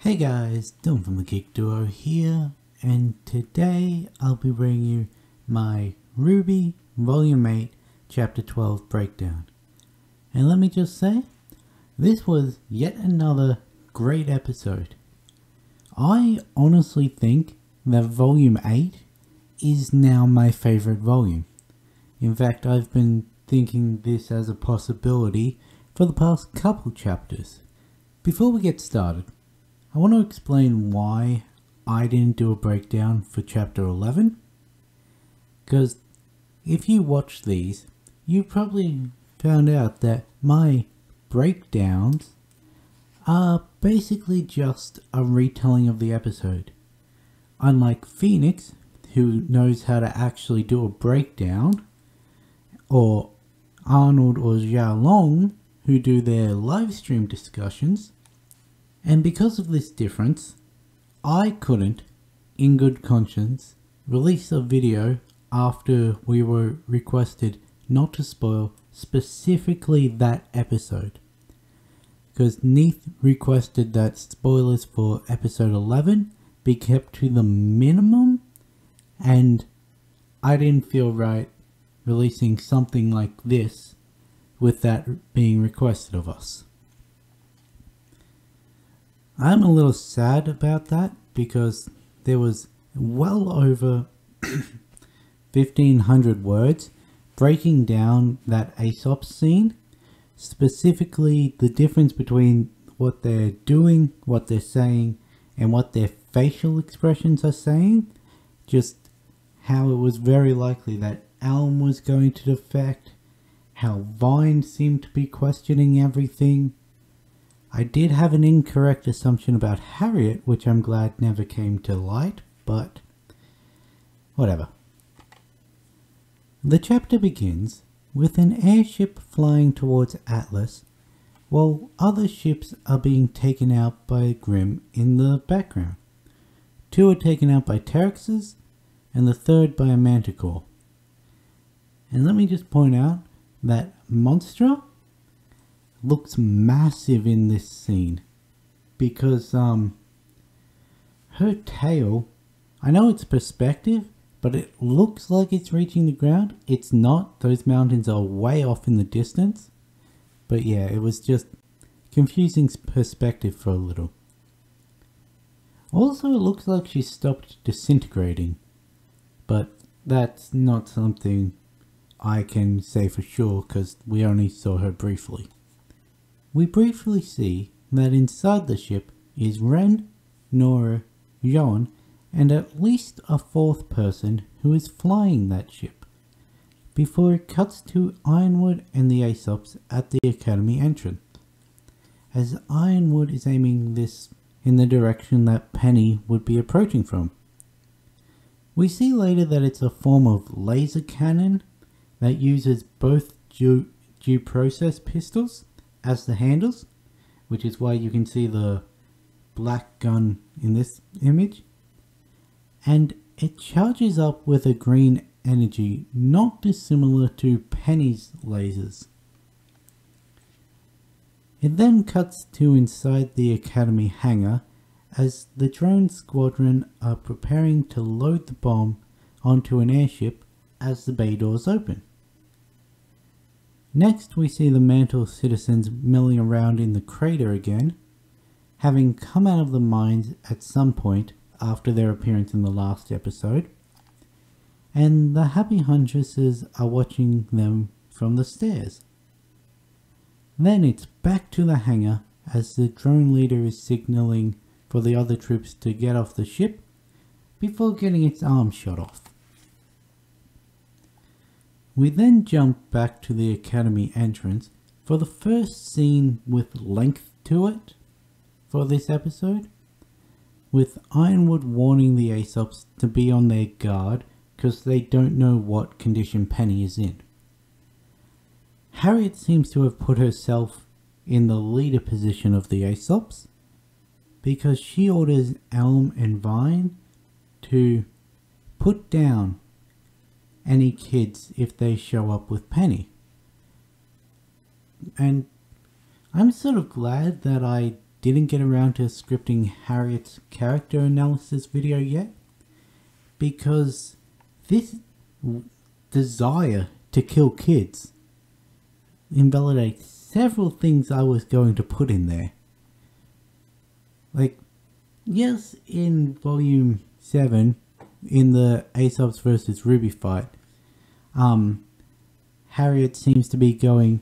Hey guys, Dylan from the Geek Duo here, and today I'll be bringing you my RWBY Volume 8 Chapter 12 breakdown. And let me just say, this was yet another great episode. I honestly think that Volume 8 is now my favorite volume. In fact, I've been thinking this as a possibility for the past couple chapters. Before we get started, I want to explain why I didn't do a breakdown for chapter 11. Because if you watch these, you probably found out that my breakdowns are basically just a retelling of the episode. Unlike Phoenix, who knows how to actually do a breakdown, or Arnold or Xiaolong, who do their live stream discussions. And because of this difference, I couldn't, in good conscience, release a video after we were requested not to spoil specifically that episode. Because Neith requested that spoilers for episode 11 be kept to the minimum, and I didn't feel right releasing something like this with that being requested of us. I'm a little sad about that because there was well over 1500 words breaking down that Aesop scene, specifically the difference between what they're doing, what they're saying, and what their facial expressions are saying. Just how it was very likely that Elm was going to defect, how Vine seemed to be questioning everything. I did have an incorrect assumption about Harriet, which I'm glad never came to light, but whatever. The chapter begins with an airship flying towards Atlas, while other ships are being taken out by Grimm in the background. Two are taken out by Terexes, and the third by a Manticore. And let me just point out that Monstra looks massive in this scene because her tail, I know it's perspective, but it looks like it's reaching the ground. It's not. Those mountains are way off in the distance. But yeah, it was just confusing perspective for a little. Also, it looks like she stopped disintegrating, but that's not something I can say for sure because we only saw her briefly. We briefly see that inside the ship is Ren, Nora, Joan, and at least a fourth person who is flying that ship, before it cuts to Ironwood and the Aesops at the Academy entrance, as Ironwood is aiming this in the direction that Penny would be approaching from. We see later that it's a form of laser cannon that uses both due process pistols as the handles, which is why you can see the black gun in this image, and it charges up with a green energy not dissimilar to Penny's lasers. It then cuts to inside the Academy hangar as the drone squadron are preparing to load the bomb onto an airship as the bay doors open. Next, we see the Mantle citizens milling around in the crater again, having come out of the mines at some point after their appearance in the last episode, and the Happy Huntresses are watching them from the stairs. Then it's back to the hangar as the drone leader is signaling for the other troops to get off the ship before getting its arm shot off. We then jump back to the Academy entrance for the first scene with length to it for this episode, with Ironwood warning the Aesops to be on their guard because they don't know what condition Penny is in. Harriet seems to have put herself in the leader position of the Aesops because she orders Elm and Vine to put down any kids if they show up with Penny. And I'm sort of glad that I didn't get around to scripting Harriet's character analysis video yet, because this desire to kill kids invalidates several things I was going to put in there. Like, yes, in Volume 7, in the Aesop's versus RWBY fight, Harriet seems to be going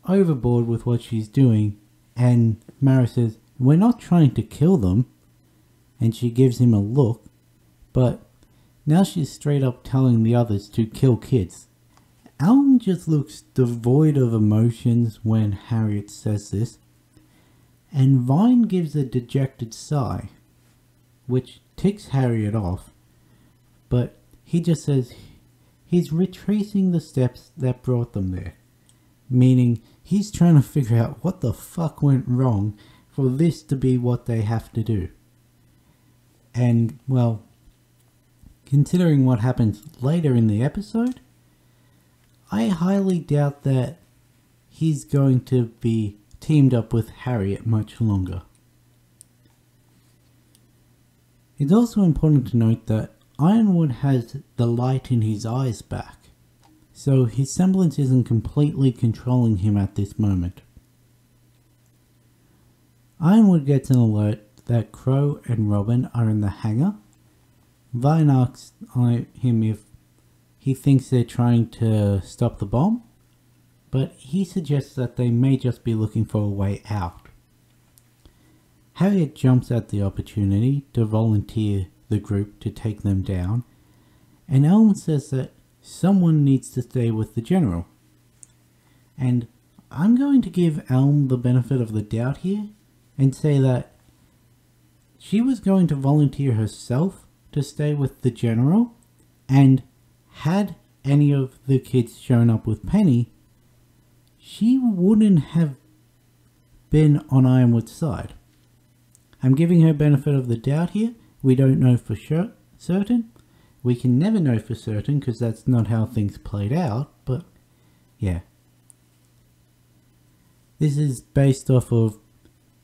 overboard with what she's doing, and Mara says, "We're not trying to kill them," and she gives him a look, but now she's straight up telling the others to kill kids. Elm just looks devoid of emotions when Harriet says this, and Vine gives a dejected sigh, which ticks Harriet off, but he just says he's retracing the steps that brought them there, meaning he's trying to figure out what the fuck went wrong for this to be what they have to do. And, well, considering what happens later in the episode, I highly doubt that he's going to be teamed up with Harriet much longer. It's also important to note that Ironwood has the light in his eyes back, so his semblance isn't completely controlling him at this moment. Ironwood gets an alert that Crow and Robin are in the hangar. Vine asks him if he thinks they're trying to stop the bomb, but he suggests that they may just be looking for a way out. Harriet jumps at the opportunity to volunteer the group to take them down, and Elm says that someone needs to stay with the general. And I'm going to give Elm the benefit of the doubt here and say that she was going to volunteer herself to stay with the general, and had any of the kids shown up with Penny, she wouldn't have been on Ironwood's side. I'm giving her benefit of the doubt here. We don't know for certain. We can never know for certain because that's not how things played out, but yeah. This is based off of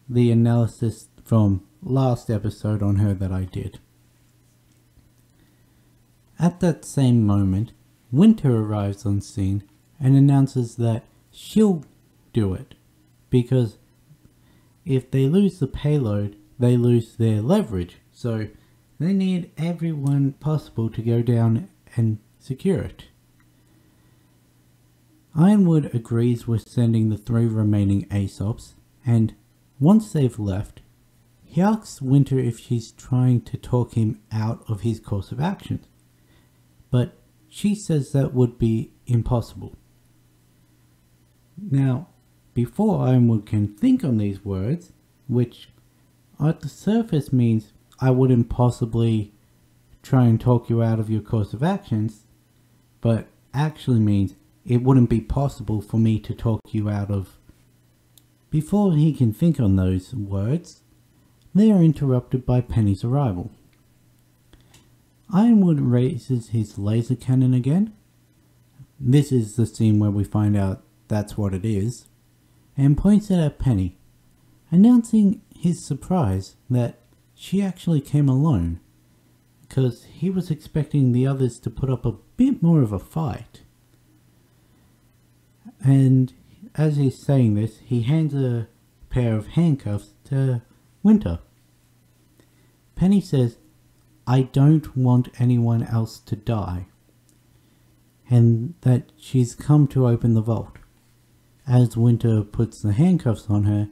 the analysis from last episode on her that I did. At that same moment, Winter arrives on scene and announces that she'll do it, because if they lose the payload, they lose their leverage, so they need everyone possible to go down and secure it. Ironwood agrees with sending the 3 remaining Aesops, and once they've left, he asks Winter if she's trying to talk him out of his course of action, but she says that would be impossible. Now, before Ironwood can think on these words, which at the surface means I wouldn't possibly try and talk you out of your course of actions, but actually means it wouldn't be possible for me to talk you out of. Before he can think on those words, they are interrupted by Penny's arrival. Ironwood raises his laser cannon again. This is the scene where we find out that's what it is, and points it at Penny, announcing his surprise that she actually came alone, because he was expecting the others to put up a bit more of a fight. And as he's saying this, he hands a pair of handcuffs to Winter. Penny says, "I don't want anyone else to die," and that she's come to open the vault, as Winter puts the handcuffs on her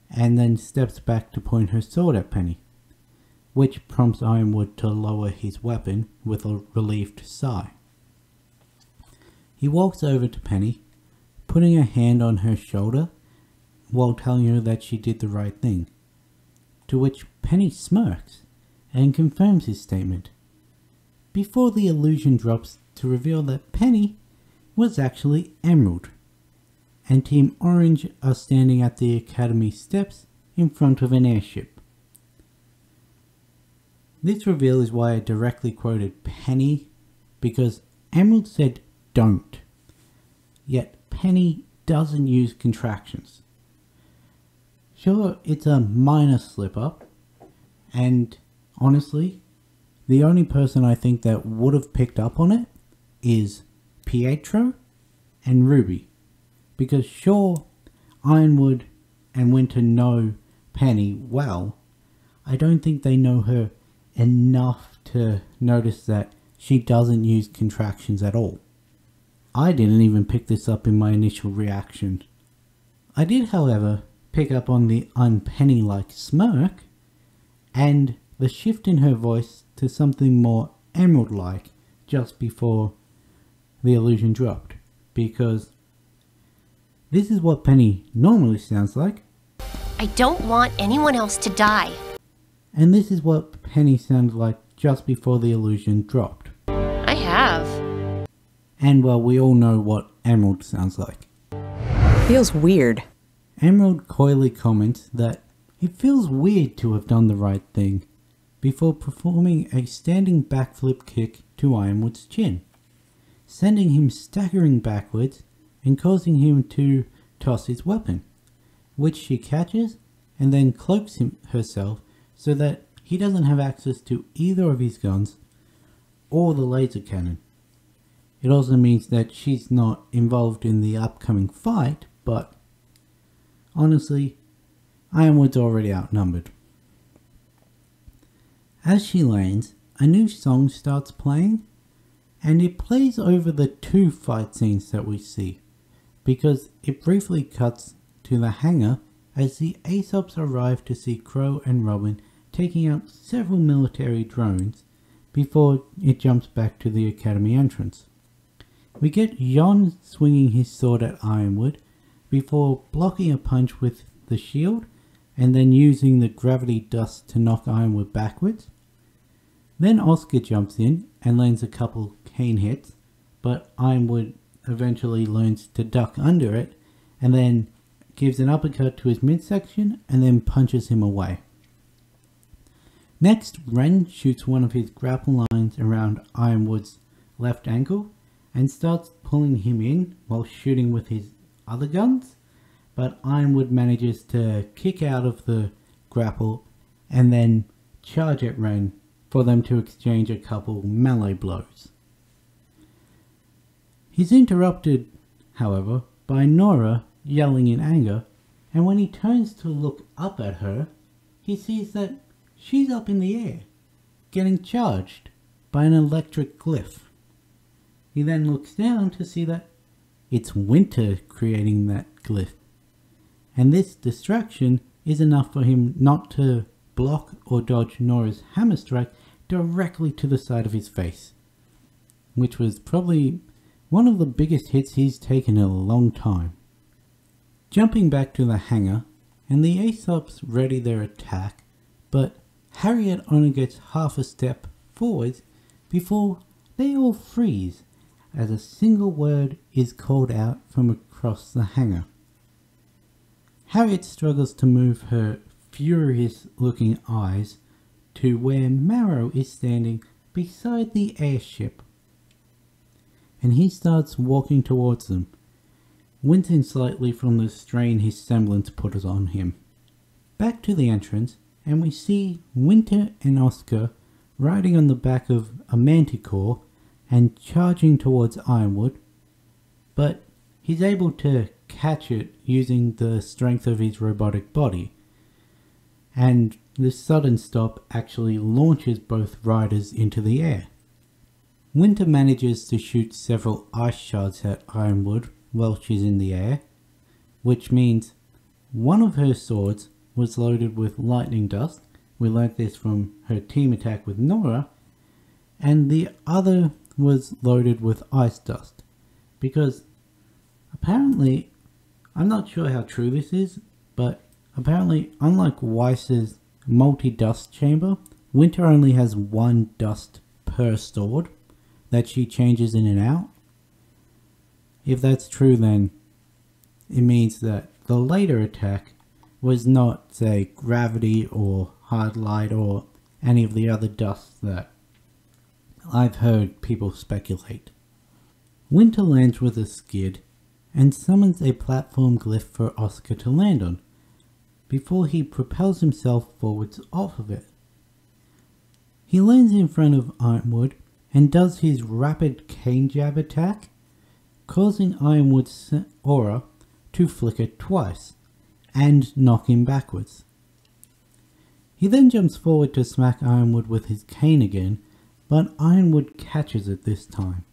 and then steps back to point her sword at Penny, which prompts Ironwood to lower his weapon with a relieved sigh. He walks over to Penny, putting a hand on her shoulder while telling her that she did the right thing, to which Penny smirks and confirms his statement, before the illusion drops to reveal that Penny was actually Emerald, and Team Orange are standing at the Academy steps in front of an airship. This reveal is why I directly quoted Penny, because Emerald said "don't", yet Penny doesn't use contractions. Sure, it's a minor slip up, and honestly, the only person I think that would have picked up on it is Pietro and Ruby. Because sure, Ironwood and Winter know Penny well, I don't think they know her enough to notice that she doesn't use contractions at all. I didn't even pick this up in my initial reaction. I did, however, pick up on the unpenny-like smirk and the shift in her voice to something more Emerald-like just before the illusion dropped, because this is what Penny normally sounds like. I don't want anyone else to die. And this is what Penny sounded like just before the illusion dropped. I have. And well, we all know what Emerald sounds like. Feels weird. Emerald coyly comments that it feels weird to have done the right thing, before performing a standing backflip kick to Ironwood's chin, sending him staggering backwards and causing him to toss his weapon, which she catches and then cloaks herself so that he doesn't have access to either of his guns or the laser cannon. It also means that she's not involved in the upcoming fight, but honestly, Ironwood's already outnumbered. As she lands, a new song starts playing, and it plays over the two fight scenes that we see, because it briefly cuts to the hangar as the Aesops arrive to see Crow and Robin taking out several military drones before it jumps back to the academy entrance. We get Jon swinging his sword at Ironwood before blocking a punch with the shield and then using the gravity dust to knock Ironwood backwards. Then Oscar jumps in and lands a couple cane hits, but Ironwood eventually learns to duck under it and then gives an uppercut to his midsection and then punches him away. Next, Ren shoots one of his grapple lines around Ironwood's left ankle and starts pulling him in while shooting with his other guns, but Ironwood manages to kick out of the grapple and then charge at Ren for them to exchange a couple melee blows. He's interrupted, however, by Nora yelling in anger, and when he turns to look up at her, he sees that she's up in the air, getting charged by an electric glyph. He then looks down to see that it's Winter creating that glyph, and this distraction is enough for him not to block or dodge Nora's hammer strike directly to the side of his face, which was probably one of the biggest hits he's taken in a long time. Jumping back to the hangar, and the Aesops ready their attack, but Harriet only gets half a step forwards before they all freeze as a single word is called out from across the hangar. Harriet struggles to move her furious looking eyes to where Marrow is standing beside the airship, and he starts walking towards them, wincing slightly from the strain his semblance puts on him. Back to the entrance, and we see Winter and Oscar riding on the back of a manticore and charging towards Ironwood, but he's able to catch it using the strength of his robotic body, and this sudden stop actually launches both riders into the air. Winter manages to shoot several ice shards at Ironwood while she's in the air, which means one of her swords was loaded with lightning dust. We learnt this from her team attack with Nora, and the other was loaded with ice dust, because apparently, I'm not sure how true this is, but apparently unlike Weiss's multi-dust chamber, Winter only has one dust per sword that she changes in and out. If that's true, then it means that the later attack was not, say, gravity or hard light or any of the other dusts that I've heard people speculate. Winter lands with a skid and summons a platform glyph for Oscar to land on, before he propels himself forwards off of it. He lands in front of Ironwood and does his rapid cane jab attack, causing Ironwood's aura to flicker twice and knock him backwards. He then jumps forward to smack Ironwood with his cane again, but Ironwood catches it this time,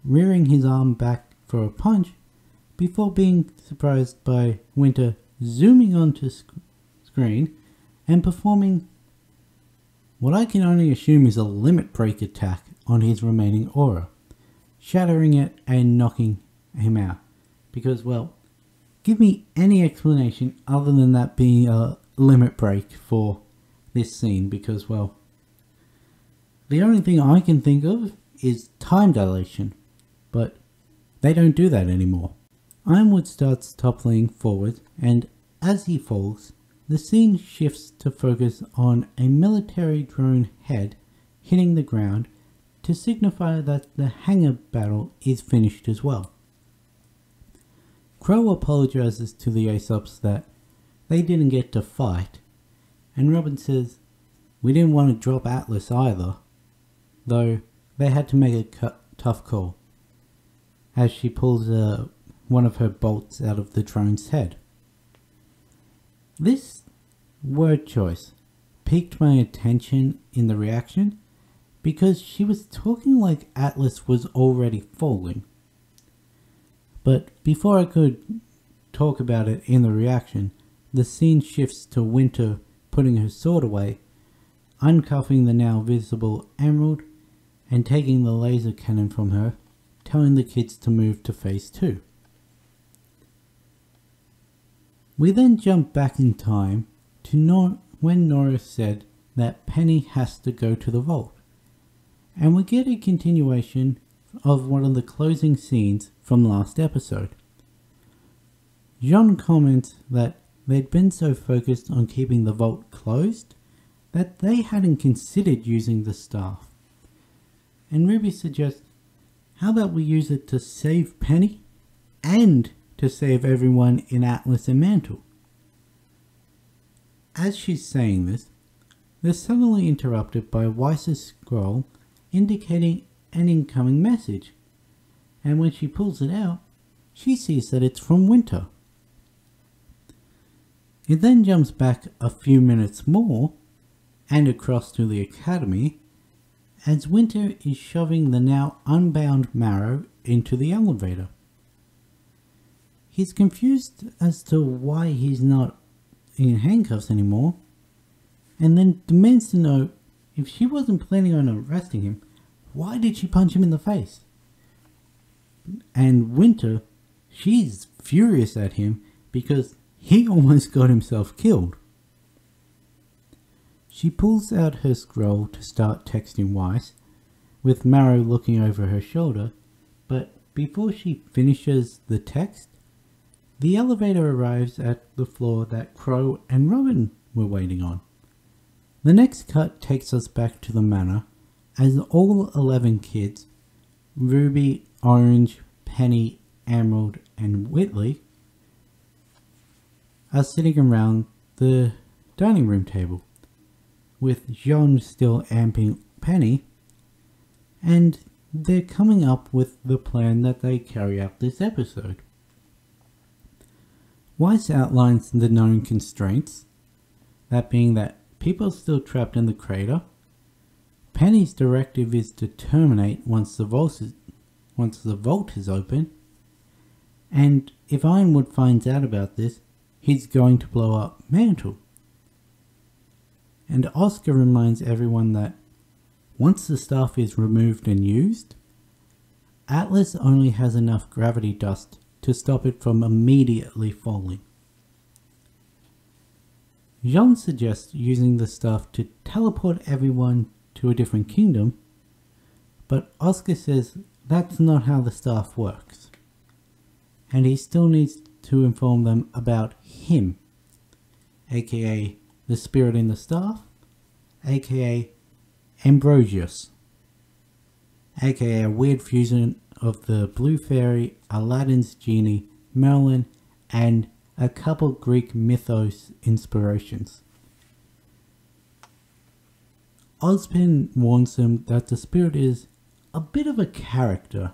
rearing his arm back for a punch before being surprised by Winter zooming onto screen and performing what I can only assume is a limit break attack on his remaining aura, shattering it and knocking him out. Because, well, give me any explanation other than that being a limit break for this scene, because, well, the only thing I can think of is time dilation, but they don't do that anymore. Ironwood starts toppling forward, and as he falls, the scene shifts to focus on a military drone head hitting the ground to signify that the hangar battle is finished as well. Crow apologizes to the Aesops that they didn't get to fight, and Robin says, "We didn't want to drop Atlas either," though they had to make a tough call, as she pulls one of her bolts out of the drone's head. This word choice piqued my attention in the reaction because she was talking like Atlas was already falling. But before I could talk about it in the reaction, the scene shifts to Winter putting her sword away, uncuffing the now visible Emerald, and taking the laser cannon from her, telling the kids to move to phase 2. We then jump back in time to when Nora said that Penny has to go to the vault, and we get a continuation of one of the closing scenes from last episode. Jean comments that they'd been so focused on keeping the vault closed that they hadn't considered using the staff, and Ruby suggests, how about we use it to save Penny and to save everyone in Atlas and Mantle? As she's saying this, they're suddenly interrupted by Weiss's scroll indicating an incoming message, and when she pulls it out, she sees that it's from Winter. It then jumps back a few minutes more and across to the academy as Winter is shoving the now unbound Marrow into the elevator. He's confused as to why he's not in handcuffs anymore, and then demands to know if she wasn't planning on arresting him, why did she punch him in the face? And Winter, she's furious at him because he almost got himself killed. She pulls out her scroll to start texting Weiss, with Marrow looking over her shoulder, but before she finishes the text, the elevator arrives at the floor that Crow and Robin were waiting on. The next cut takes us back to the manor as all 11 kids, Ruby, Orange, Penny, Emerald and Whitley, are sitting around the dining room table, with Jean still amping Penny, and they're coming up with the plan that they carry out this episode. Weiss outlines the known constraints, that being that people are still trapped in the crater. Penny's directive is to terminate once the vault is open, and if Ironwood finds out about this, he's going to blow up Mantle. And Oscar reminds everyone that once the staff is removed and used, Atlas only has enough gravity dust to stop it from immediately falling. Jean suggests using the staff to teleport everyone to a different kingdom, but Oscar says that's not how the staff works, and he still needs to inform them about him, aka the spirit in the staff, aka Ambrosius, aka a weird fusion of the Blue Fairy, Aladdin's Genie, Merlin, and a couple Greek mythos inspirations. Ozpin warns them that the spirit is a bit of a character.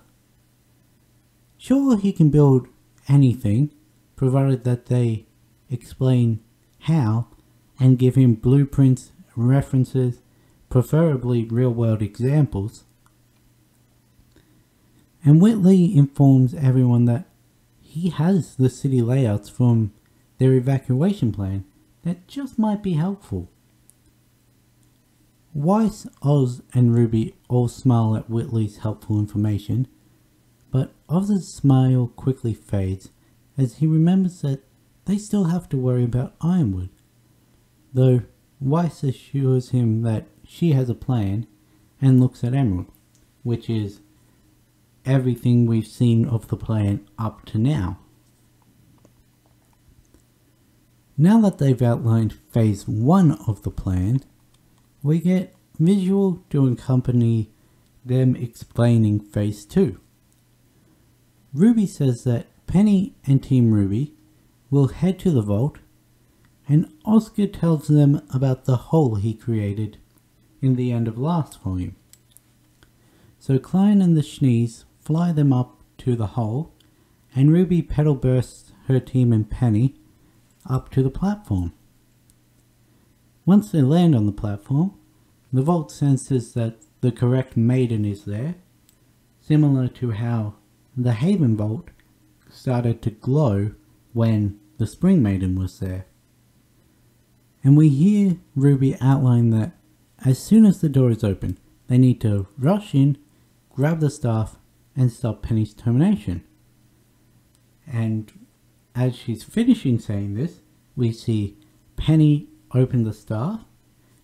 Sure, he can build anything, provided that they explain how and give him blueprints, references, preferably real-world examples. And Whitley informs everyone that he has the city layouts from their evacuation plan that just might be helpful. Weiss, Oz, and Ruby all smile at Whitley's helpful information, but Oz's smile quickly fades as he remembers that they still have to worry about Ironwood, though Weiss assures him that she has a plan and looks at Emerald, which is everything we've seen of the plan up to now. Now that they've outlined phase 1 of the plan, we get visual to accompany them explaining phase 2. Ruby says that Penny and Team Ruby will head to the vault, and Oscar tells them about the hole he created in the end of last volume. So Klein and the Schnees fly them up to the hole, and Ruby pedal bursts her team and Penny up to the platform. Once they land on the platform, the vault senses that the correct maiden is there, similar to how the Haven Vault started to glow when the Spring Maiden was there. And we hear Ruby outline that as soon as the door is open, they need to rush in, grab the staff, and stop Penny's termination. And as she's finishing saying this, we see Penny open the staff.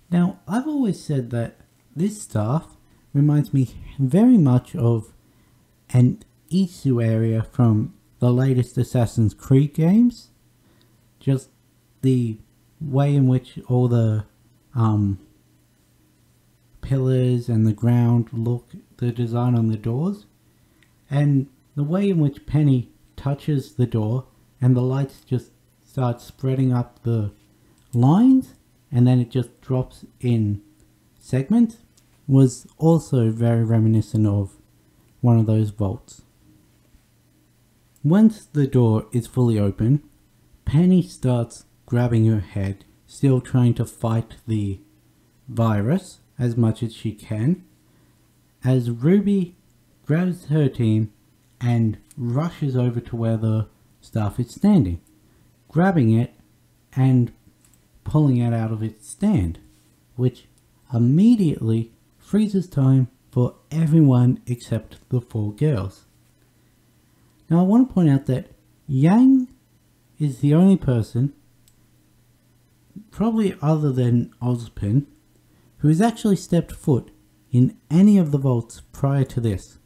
Now, I've always said that this staff reminds me very much of an Isu area from the latest Assassin's Creed games. Just the way in which all the pillars and the ground look, the design on the doors, and the way in which Penny touches the door and the lights just start spreading up the lines and then it just drops in segments was also very reminiscent of one of those vaults. Once the door is fully open, Penny starts grabbing her head, still trying to fight the virus as much as she can, as Ruby grabs her team and rushes over to where the staff is standing, grabbing it and pulling it out of its stand, which immediately freezes time for everyone except the 4 girls. Now I want to point out that Yang is the only person, probably other than Ozpin, who has actually stepped foot in any of the vaults prior to this,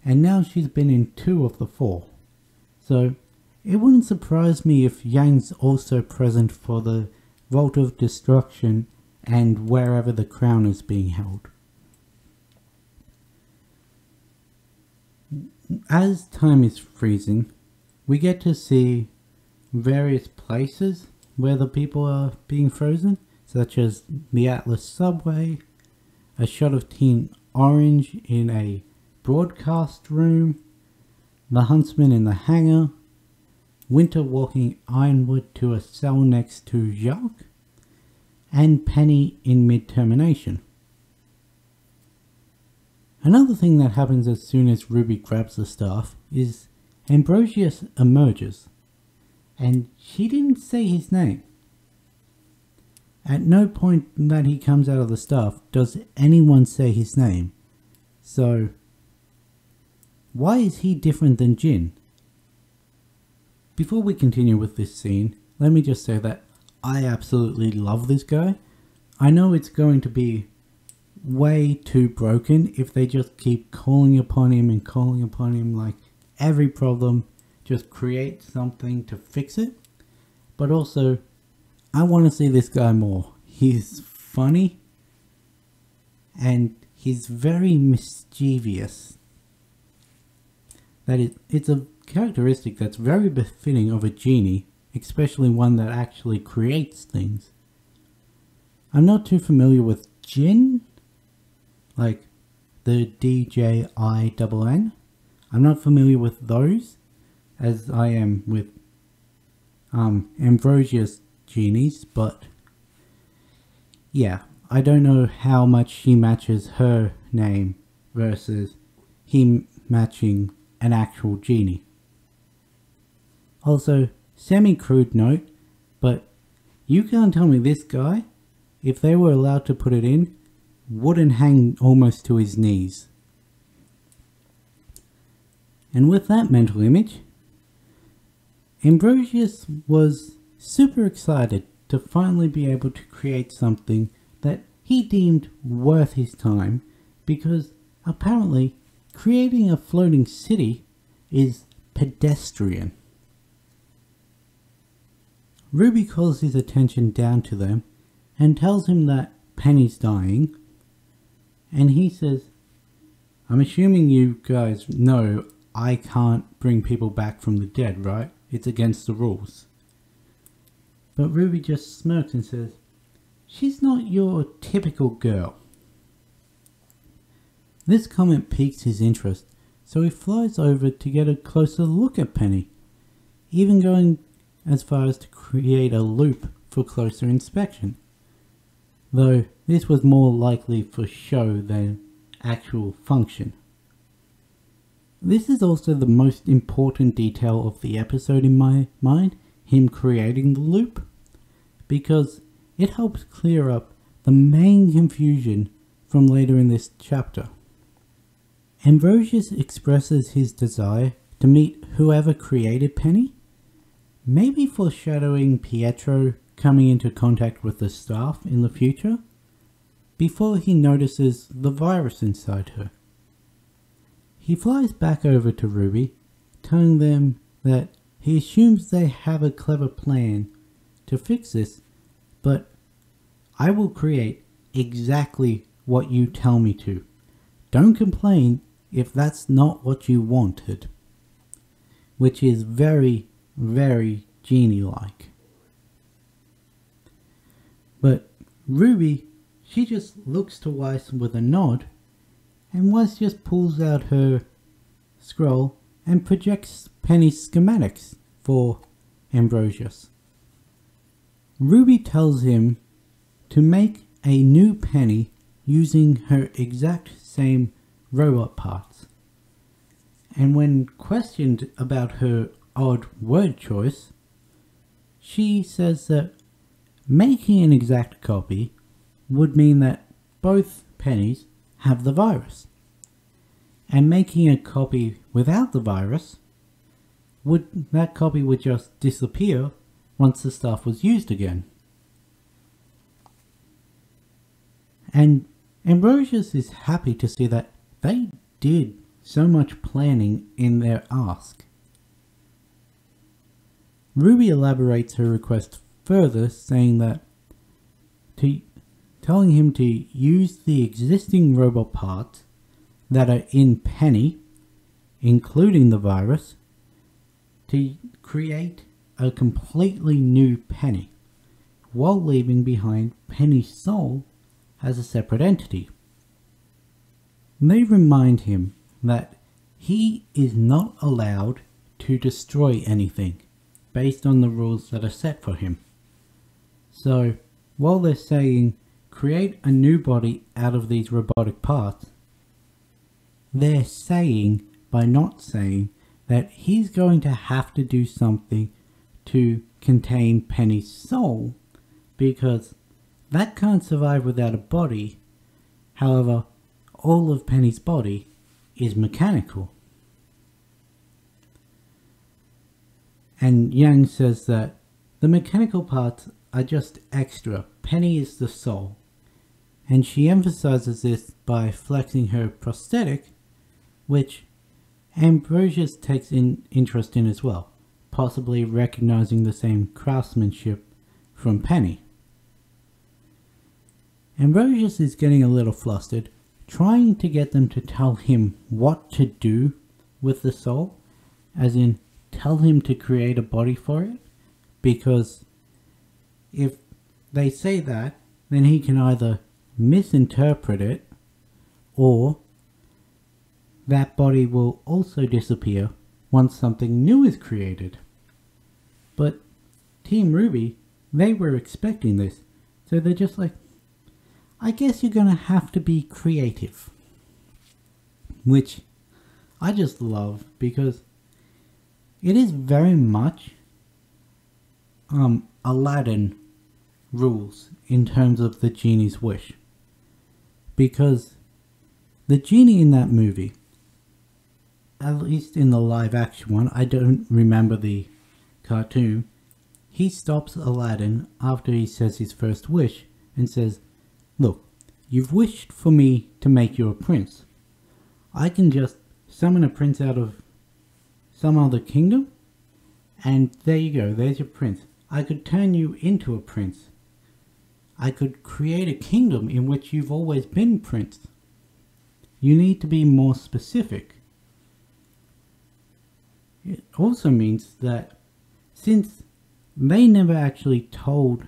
and now she's been in 2 of the 4. So it wouldn't surprise me if Yang's also present for the Vault of Destruction and wherever the crown is being held. As time is freezing, we get to see various places where the people are being frozen, such as the Atlas subway, a shot of Team Orange in a broadcast room, the Huntsman in the hangar, Winter walking Ironwood to a cell next to Jacques, and Penny in mid-termination. Another thing that happens as soon as Ruby grabs the staff is Ambrosius emerges, and she didn't say his name. At no point that he comes out of the staff does anyone say his name, so why is he different than Jin? Before we continue with this scene, let me just say that I absolutely love this guy. I know it's going to be way too broken if they just keep calling upon him like every problem, just create something to fix it. But also, I want to see this guy more. He's funny and he's very mischievous. It's a characteristic that's very befitting of a genie especially one that actually creates things. I'm not too familiar with Jinn, like the DJINN. I'm not familiar with those as I am with Ambrosia's genies, but yeah, I don't know how much she matches her name versus him matching an actual genie. Also, semi-crude note, but you can't tell me this guy, if they were allowed to put it in, wouldn't hang almost to his knees. And with that mental image, Ambrosius was super excited to finally be able to create something that he deemed worth his time, because apparently creating a floating city is pedestrian. RWBY calls his attention down to them and tells him that Penny's dying, and he says, "I'm assuming you guys know I can't bring people back from the dead, right? It's against the rules." But RWBY just smirks and says, "She's not your typical girl." This comment piques his interest, so he flies over to get a closer look at Penny, even going as far as to create a loop for closer inspection, though this was more likely for show than actual function. This is also the most important detail of the episode in my mind, him creating the loop, because it helps clear up the main confusion from later in this chapter. Ambrosius expresses his desire to meet whoever created Penny, maybe foreshadowing Pietro coming into contact with the staff in the future, before he notices the virus inside her. He flies back over to RWBY, telling them that he assumes they have a clever plan to fix this, but I will create exactly what you tell me to. Don't complain if that's not what you wanted. Which is very, very genie-like. But RWBY, she just looks to Weiss with a nod, and Weiss just pulls out her scroll and projects Penny's schematics for Ambrosius. RWBY tells him to make a new Penny using her exact same robot parts. And when questioned about her odd word choice, she says that making an exact copy would mean that both Pennies have the virus, and making a copy without the virus, that copy would just disappear once the stuff was used again. And Ambrosius is happy to see that they did so much planning in their ask. RWBY elaborates her request further, saying that telling him to use the existing robot parts that are in Penny, including the virus, to create a completely new Penny, while leaving behind Penny's soul as a separate entity. They remind him that he is not allowed to destroy anything based on the rules that are set for him. So, while they're saying create a new body out of these robotic parts, they're saying, by not saying, that he's going to have to do something to contain Penny's soul, because that can't survive without a body. However, all of Penny's body is mechanical. And Yang says that the mechanical parts are just extra. Penny is the soul. And she emphasizes this by flexing her prosthetic, which Ambrosius takes interest in as well, possibly recognizing the same craftsmanship from Penny. Ambrosius is getting a little flustered, trying to get them to tell him what to do with the soul, as in tell him to create a body for it, because if they say that, then he can either misinterpret it, or that body will also disappear once something new is created. But Team RWBY, they were expecting this, so they're just like, I guess you're gonna have to be creative. Which I just love, because it is very much Aladdin rules in terms of the genie's wish. Because the genie in that movie, at least in the live action one, I don't remember the cartoon, he stops Aladdin after he says his first wish and says, look, you've wished for me to make you a prince. I can just summon a prince out of some other kingdom, and there you go, there's your prince. I could turn you into a prince. I could create a kingdom in which you've always been prince. You need to be more specific. It also means that since they never actually told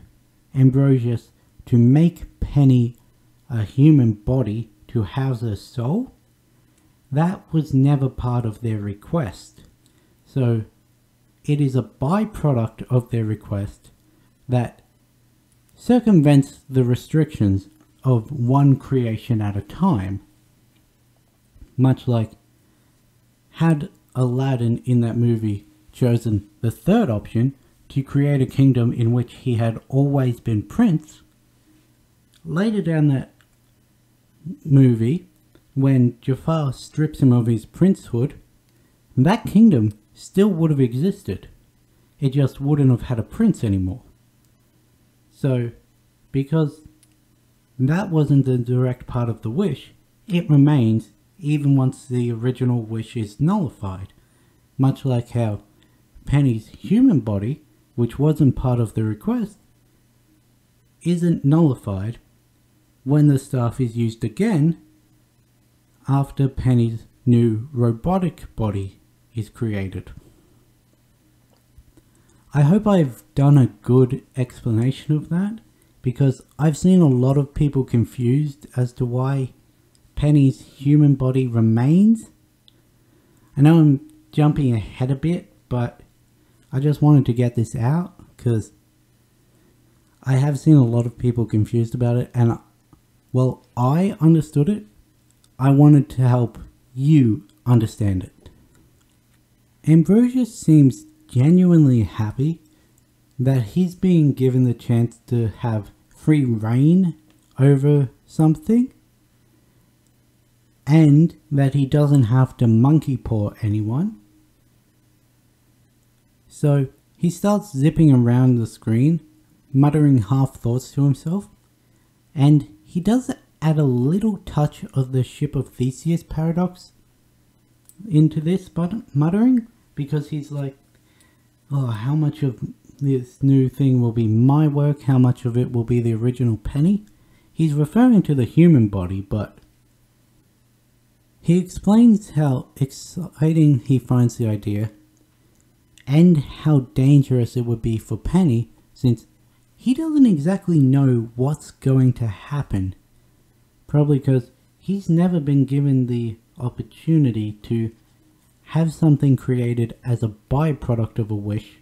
Ambrosius to make Penny a human body to house her soul, that was never part of their request. So it is a byproduct of their request that circumvents the restrictions of one creation at a time. Much like, had Aladdin in that movie chosen the third option to create a kingdom in which he had always been prince, later down that movie, when Jafar strips him of his princehood, that kingdom still would have existed. It just wouldn't have had a prince anymore. So, because that wasn't the direct part of the wish, it remains even once the original wish is nullified. Much like how Penny's human body, which wasn't part of the request, isn't nullified when the staff is used again after Penny's new robotic body is created. I hope I've done a good explanation of that, because I've seen a lot of people confused as to why Penny's human body remains. I know I'm jumping ahead a bit, but I just wanted to get this out because I have seen a lot of people confused about it, and well, I understood it. I wanted to help you understand it. Ambrosius seems genuinely happy that he's being given the chance to have free reign over something, and that he doesn't have to monkey paw anyone. So he starts zipping around the screen, muttering half thoughts to himself, and he does add a little touch of the Ship of Theseus paradox into this muttering, because he's like, oh, how much of this new thing will be my work, how much of it will be the original Penny? He's referring to the human body, but he explains how exciting he finds the idea and how dangerous it would be for Penny, since he doesn't exactly know what's going to happen. Probably because he's never been given the opportunity to have something created as a byproduct of a wish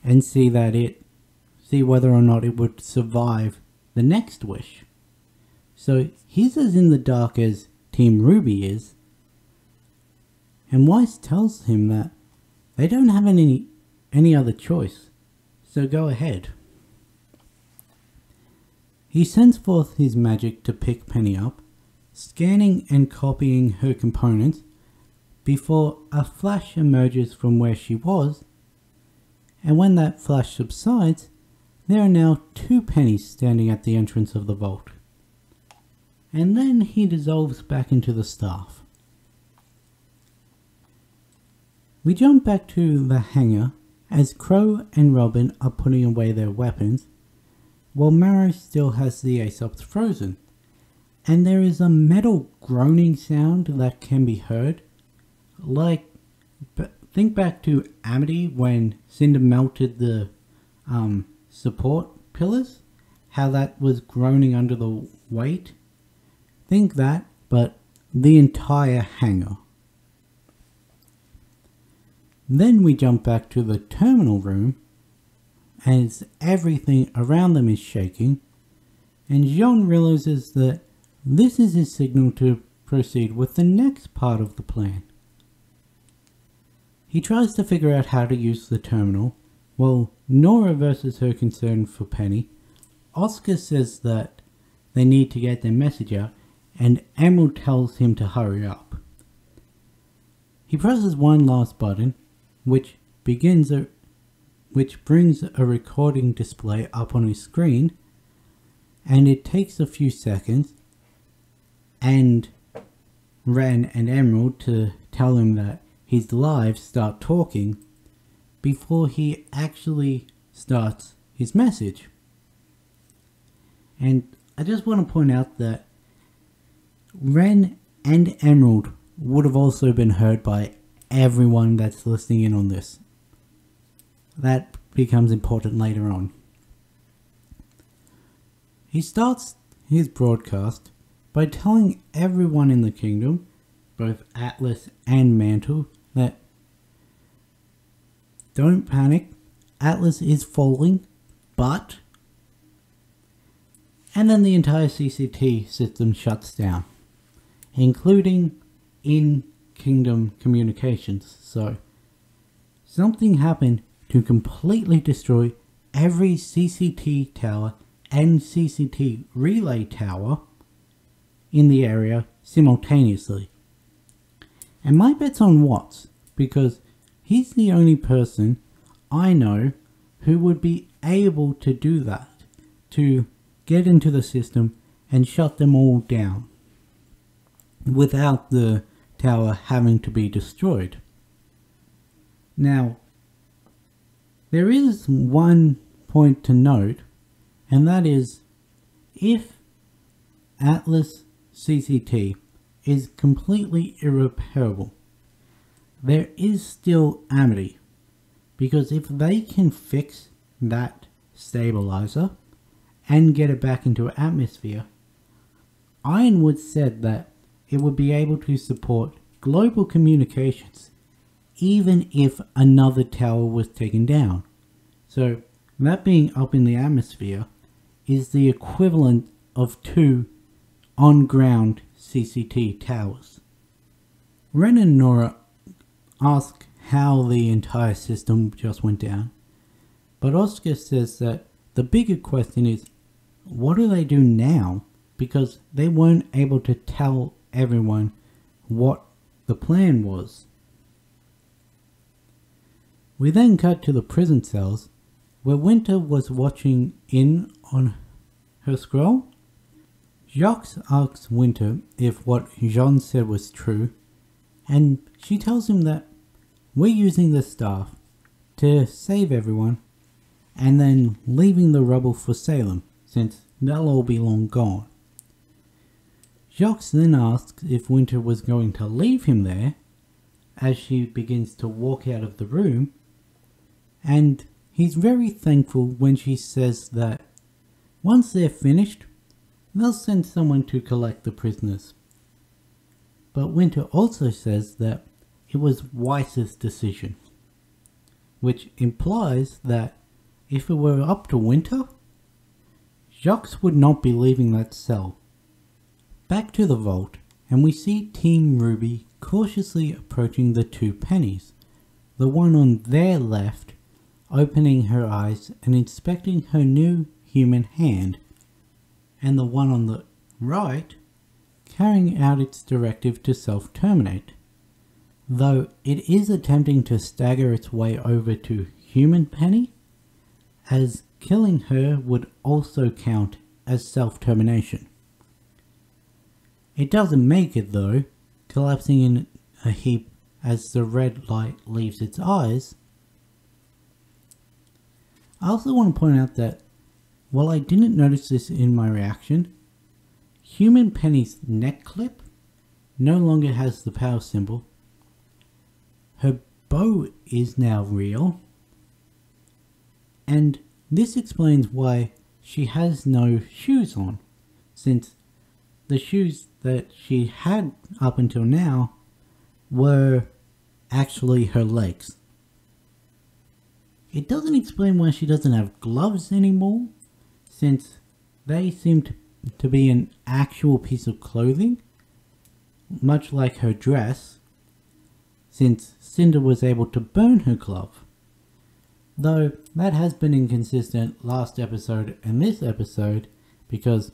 and see whether or not it would survive the next wish. So he's as in the dark as Team RWBY is, and Weiss tells him that they don't have any other choice, so go ahead. He sends forth his magic to pick Penny up, scanning and copying her components before a flash emerges from where she was, and when that flash subsides, there are now 2 pennies standing at the entrance of the vault. And then he dissolves back into the staff. We jump back to the hangar as Crow and Robin are putting away their weapons, while Marrow still has the Aesops frozen, and there is a metal groaning sound that can be heard. Like, think back to Amity when Cinder melted the support pillars, how that was groaning under the weight. Think that, but the entire hangar. Then we jump back to the terminal room as everything around them is shaking, and Jean realizes that this is his signal to proceed with the next part of the plan. He tries to figure out how to use the terminal, while Nora versus her concern for Penny. Oscar says that they need to get their message out, and Emerald tells him to hurry up. He presses one last button, which brings a recording display up on his screen, and it takes a few seconds, and Ren and Emerald to tell him that his lives start talking before he actually starts his message. And I just want to point out that Ren and Emerald would have also been heard by everyone that's listening in on this. That becomes important later on. He starts his broadcast by telling everyone in the kingdom, both Atlas and Mantle, that don't panic, Atlas is falling, but... And then the entire CCT system shuts down, including in-kingdom communications. So, something happened to completely destroy every CCT tower and CCT relay tower in the area simultaneously. And my bet's on Watts, because he's the only person I know who would be able to do that, to get into the system and shut them all down without the tower having to be destroyed. Now, there is one point to note, and that is, if Atlas CCT is completely irreparable, there is still Amity, because if they can fix that stabilizer and get it back into atmosphere, Ironwood said that it would be able to support global communications even if another tower was taken down. So that being up in the atmosphere is the equivalent of 2 on-ground CCT towers. Ren and Nora ask how the entire system just went down, but Oscar says that the bigger question is, what do they do now? Because they weren't able to tell everyone what the plan was. We then cut to the prison cells, where Winter was watching in on her scroll. Jacques asks Winter if what Jean said was true, and she tells him that we're using the staff to save everyone and then leaving the rubble for Salem, since they'll all be long gone. Jacques then asks if Winter was going to leave him there, as she begins to walk out of the room, and he's very thankful when she says that once they're finished, they'll send someone to collect the prisoners. But Winter also says that it was Weiss's decision, which implies that if it were up to Winter, Jacques would not be leaving that cell. Back to the vault, and we see Team RWBY cautiously approaching the 2 pennies, the one on their left opening her eyes and inspecting her new human hand, and the one on the right carrying out its directive to self-terminate, though it is attempting to stagger its way over to human Penny, as killing her would also count as self-termination. It doesn't make it though, collapsing in a heap as the red light leaves its eyes. I also want to point out that, while I didn't notice this in my reaction, Human Penny's neck clip no longer has the power symbol. Her bow is now real, and this explains why she has no shoes on, since the shoes that she had up until now were actually her legs. It doesn't explain why she doesn't have gloves anymore, since they seem to be an actual piece of clothing, much like her dress, since Cinder was able to burn her glove. Though that has been inconsistent last episode and this episode, because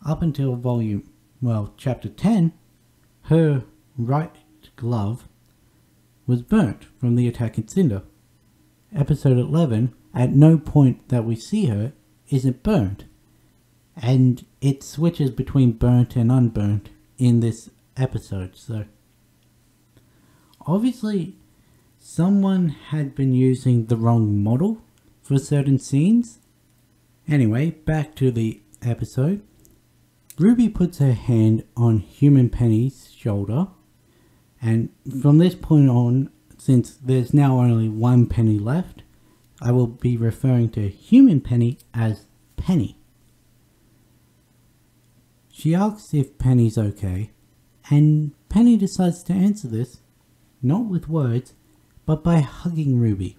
up until chapter 10, her right glove was burnt from the attack at Cinder. Episode 11, at no point that we see her is it burnt, and it switches between burnt and unburnt in this episode. So obviously someone had been using the wrong model for certain scenes. Anyway, back to the episode. Ruby puts her hand on Human Penny's shoulder, and from this point on, since there's now only one Penny left, I will be referring to Human Penny as Penny. She asks if Penny's okay, and Penny decides to answer this, not with words, but by hugging Ruby.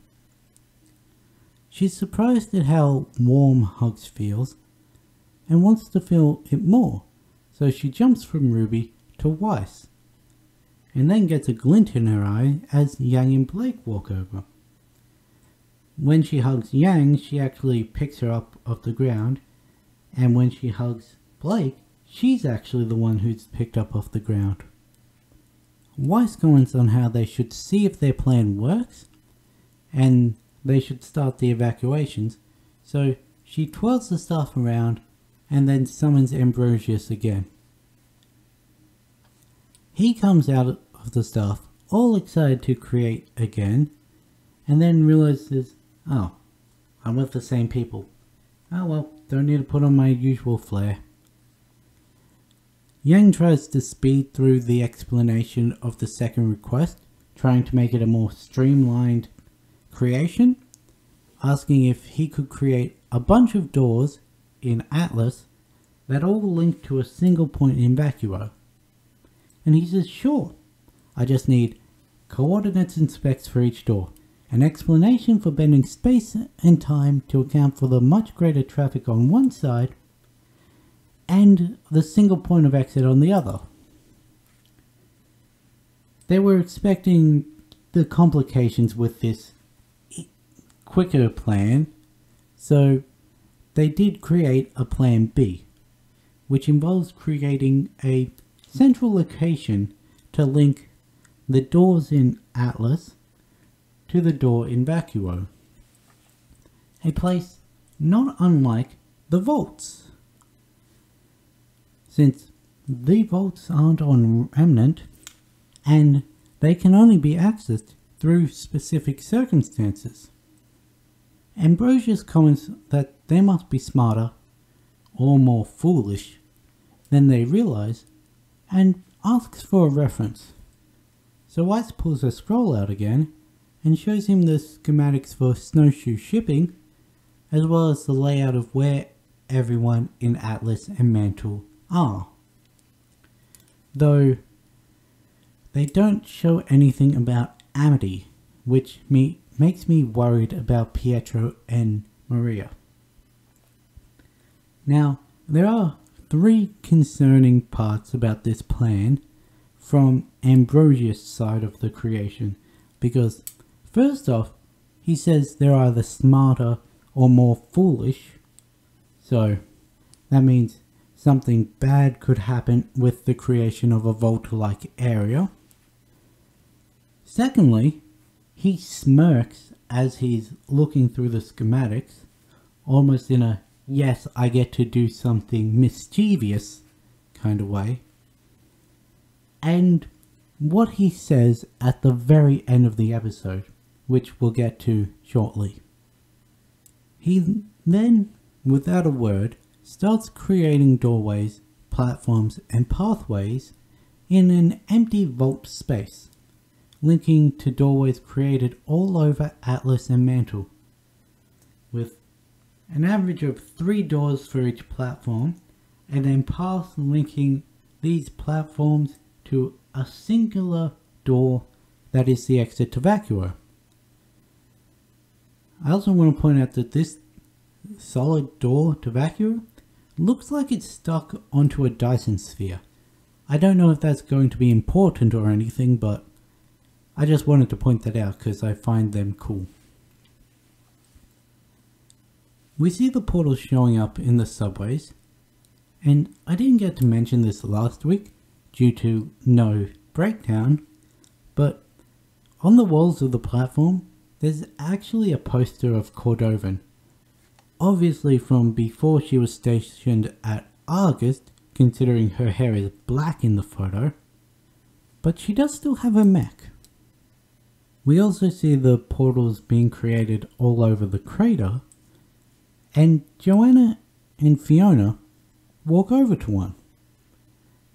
She's surprised at how warm Hugs feels, and wants to feel it more, so she jumps from Ruby to Weiss, and then gets a glint in her eye as Yang and Blake walk over. When she hugs Yang, she actually picks her up off the ground, and when she hugs Blake, she's actually the one who's picked up off the ground. Weiss comments on how they should see if their plan works, and they should start the evacuations, so she twirls the staff around and then summons Ambrosius again. He comes out of the staff, all excited to create again, and then realizes, oh, I'm with the same people. Oh well, don't need to put on my usual flair. Yang tries to speed through the explanation of the second request, trying to make it a more streamlined creation, asking if he could create a bunch of doors in Atlas that all link to a single point in Vacuo. And he says, sure, I just need coordinates and specs for each door, an explanation for bending space and time to account for the much greater traffic on one side, and the single point of exit on the other. They were expecting the complications with this quicker plan, so they did create a plan B, which involves creating a central location to link the doors in Atlas to the door in Vacuo. A place not unlike the vaults, since the vaults aren't on Remnant and they can only be accessed through specific circumstances. Ambrosius comments that they must be smarter or more foolish than they realize, and asks for a reference. So Weiss pulls her scroll out again and shows him the schematics for snowshoe shipping, as well as the layout of where everyone in Atlas and Mantle are. Though they don't show anything about Amity, which makes me worried about Pietro and Maria. Now, there are three concerning parts about this plan from Ambrosius' side of the creation, because first off, he says they're either smarter or more foolish, so that means something bad could happen with the creation of a vault-like area. Secondly, he smirks as he's looking through the schematics, almost in a yes, I get to do something mischievous kind of way. And what he says at the very end of the episode, which we'll get to shortly. He then, without a word, starts creating doorways, platforms, and pathways in an empty vault space, linking to doorways created all over Atlas and Mantle, with an average of 3 doors for each platform, and then paths linking these platforms to a singular door that is the exit to Vacuo. I also want to point out that this solid door to Vacuo looks like it's stuck onto a Dyson sphere. I don't know if that's going to be important or anything, but I just wanted to point that out because I find them cool. We see the portals showing up in the subways, and I didn't get to mention this last week due to no breakdown, but on the walls of the platform there's actually a poster of Cordovan. Obviously from before she was stationed at August, considering her hair is black in the photo, but she does still have a mech. We also see the portals being created all over the crater, and Joanna and Fiona walk over to one,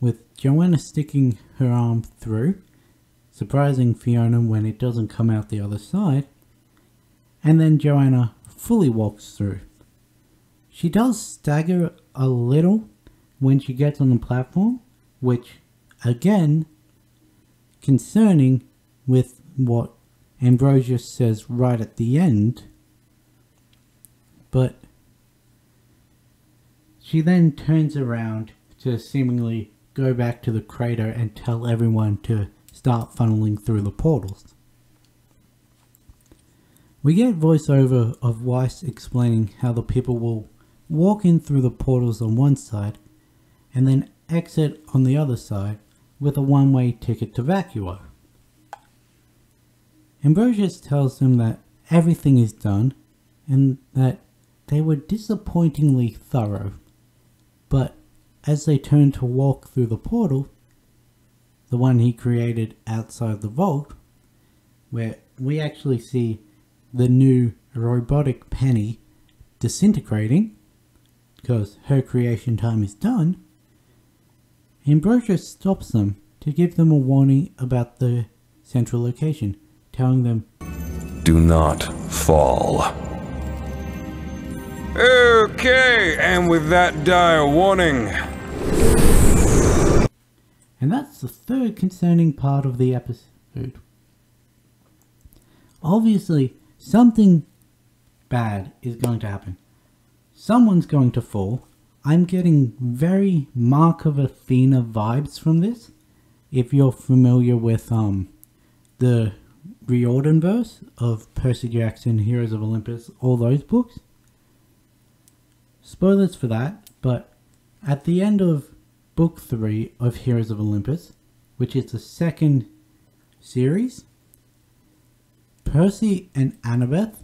with Joanna sticking her arm through, surprising Fiona when it doesn't come out the other side, and then Joanna fully walks through. She does stagger a little when she gets on the platform, which, again, concerning with what Ambrosius says right at the end, but she then turns around to seemingly go back to the crater and tell everyone to start funneling through the portals. We get voiceover of Weiss explaining how the people will walk in through the portals on one side and then exit on the other side with a one-way ticket to Vacuo. Ambrosius tells them that everything is done and that they were disappointingly thorough, but as they turn to walk through the portal, the one he created outside the vault, where we actually see the new robotic Penny disintegrating because her creation time is done, Ambrosius stops them to give them a warning about the central location, telling them, "Do not fall." Okay, and with that dire warning. And that's the third concerning part of the episode. Obviously, something bad is going to happen. Someone's going to fall. I'm getting very Mark of Athena vibes from this. If you're familiar with the Riordan verse of Percy Jackson, Heroes of Olympus, all those books. Spoilers for that, but at the end of Book 3 of Heroes of Olympus, which is the second series, Percy and Annabeth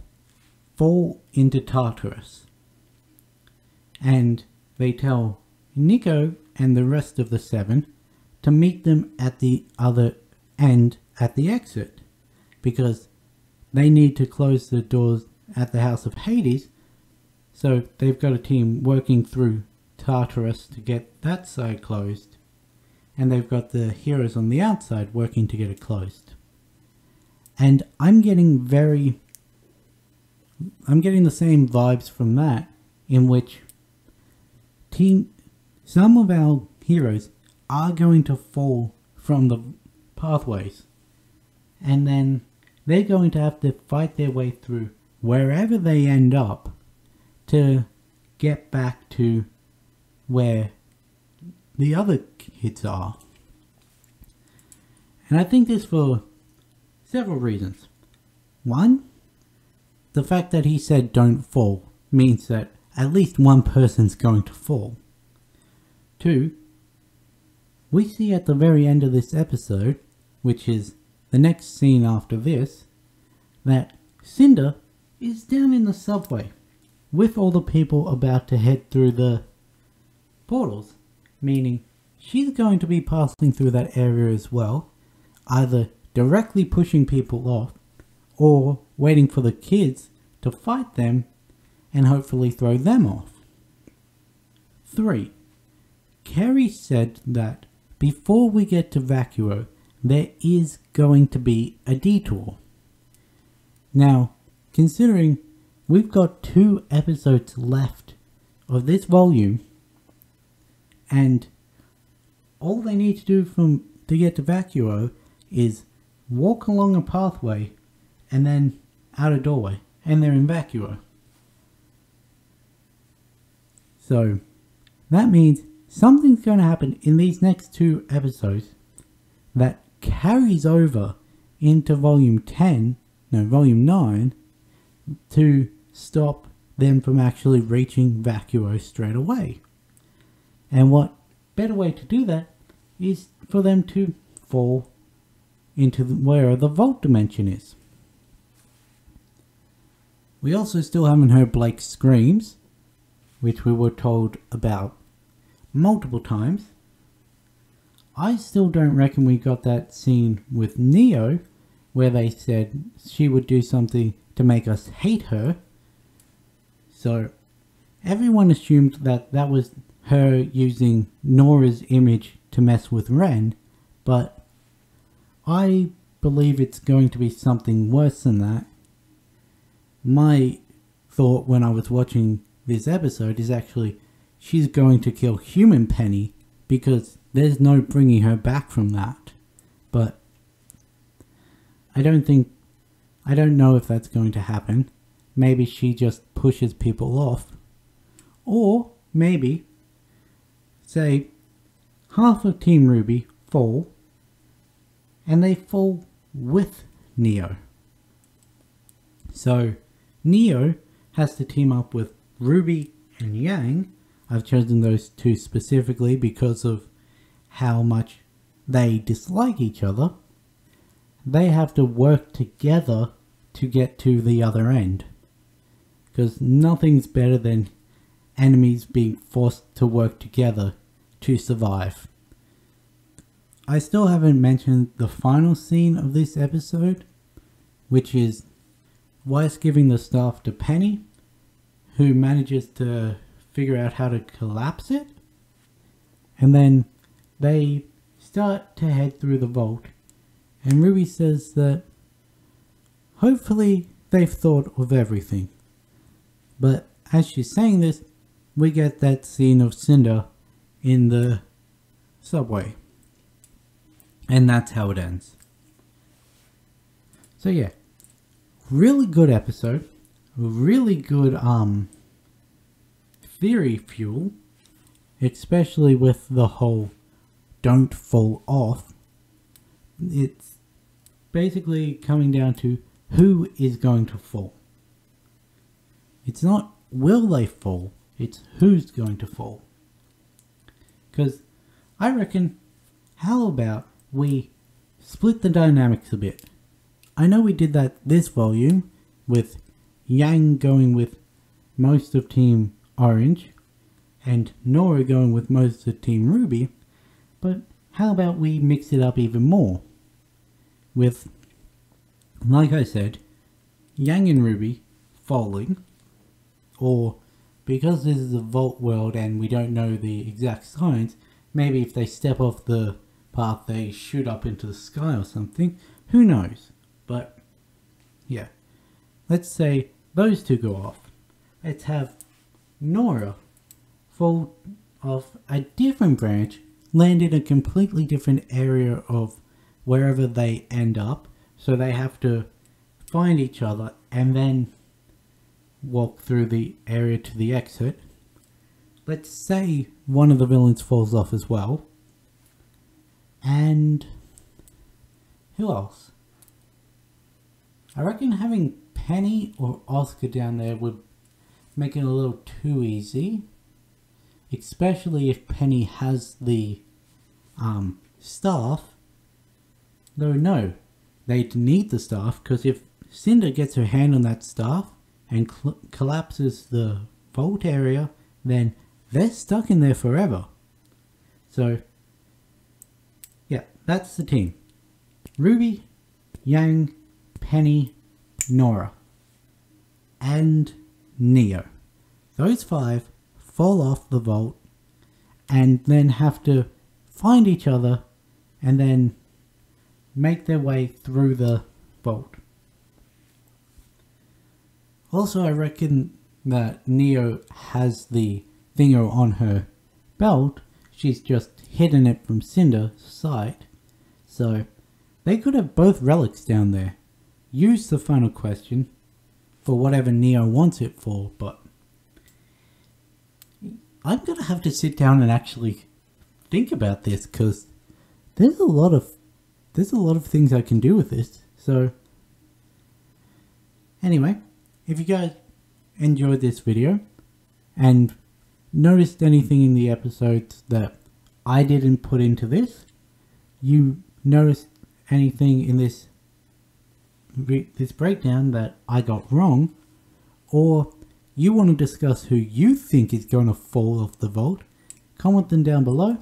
fall into Tartarus, and they tell Nico and the rest of the 7 to meet them at the other end at the exit, because they need to close the doors at the House of Hades, so they've got a team working through Tartarus to get that side closed, and they've got the heroes on the outside working to get it closed. And I'm getting the same vibes from that, in which some of our heroes are going to fall from the pathways, and then they're going to have to fight their way through wherever they end up to get back to where the other kids are. And I think this for several reasons. One, the fact that he said don't fall means that at least one person's going to fall. Two, we see at the very end of this episode, which is the next scene after this, that Cinder is down in the subway with all the people about to head through the portals, meaning she's going to be passing through that area as well, either directly pushing people off or waiting for the kids to fight them and hopefully throw them off. 3. Carrie said that before we get to Vacuo, there is going to be a detour. Now, considering we've got 2 episodes left of this volume, and all they need to do to get to Vacuo is walk along a pathway and then out a doorway, and they're in Vacuo. So that means something's going to happen in these next 2 episodes that carries over into Volume 9 to stop them from actually reaching Vacuo straight away. And what better way to do that is for them to fall into where the vault dimension is. We also still haven't heard Blake's screams, which we were told about multiple times. I still don't reckon we got that scene with Neo where they said she would do something to make us hate her. So everyone assumed that that was her using Nora's image to mess with Ren, but I believe it's going to be something worse than that. My thought when I was watching this episode is actually she's going to kill Human Penny because there's no bringing her back from that. But I don't know if that's going to happen. Maybe she just pushes people off. Or maybe, say, half of Team RWBY fall, and they fall with Neo. So Neo has to team up with RWBY and Yang. I've chosen those 2 specifically because of how much they dislike each other. They have to work together to get to the other end. Because nothing's better than enemies being forced to work together to survive. I still haven't mentioned the final scene of this episode, which is Weiss giving the staff to Penny, who manages to figure out how to collapse it. And then they start to head through the vault, and RWBY says that hopefully they've thought of everything. But as she's saying this, we get that scene of Cinder in the subway. And that's how it ends. So yeah, really good episode. Really good theory fuel. Especially with the whole don't fall off. It's basically coming down to who is going to fall. It's not will they fall, it's who's going to fall. Because I reckon, how about we split the dynamics a bit? I know we did that this volume with Yang going with most of Team Orange and Nora going with most of Team RWBY, but how about we mix it up even more with, like I said, Yang and RWBY falling, or because this is a vault world and we don't know the exact science, maybe if they step off the path they shoot up into the sky or something, who knows. But yeah, let's say those 2 go off. Let's have Nora fall off a different branch, land in a completely different area of wherever they end up, so they have to find each other and then walk through the area to the exit. Let's say one of the villains falls off as well. And who else? I reckon having Penny or Oscar down there would make it a little too easy. Especially if Penny has the staff. Though no, they'd need the staff, because if Cinder gets her hand on that staff and collapses the vault area, then they're stuck in there forever. So yeah, that's the team. RWBY, Yang, Penny, Nora, and Neo. Those 5 fall off the vault and then have to find each other and then make their way through the vault. Also, I reckon that Neo has the thinger on her belt. She's just hidden it from Cinder's sight. So, they could have both relics down there. Use the final question for whatever Neo wants it for, but I'm gonna have to sit down and actually think about this, because there's a lot of things I can do with this. So anyway, if you guys enjoyed this video and noticed anything in the episodes that I didn't put into this, you noticed anything in this breakdown that I got wrong, or you want to discuss who you think is going to fall off the vault, comment them down below,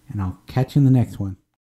and I'll catch you in the next one.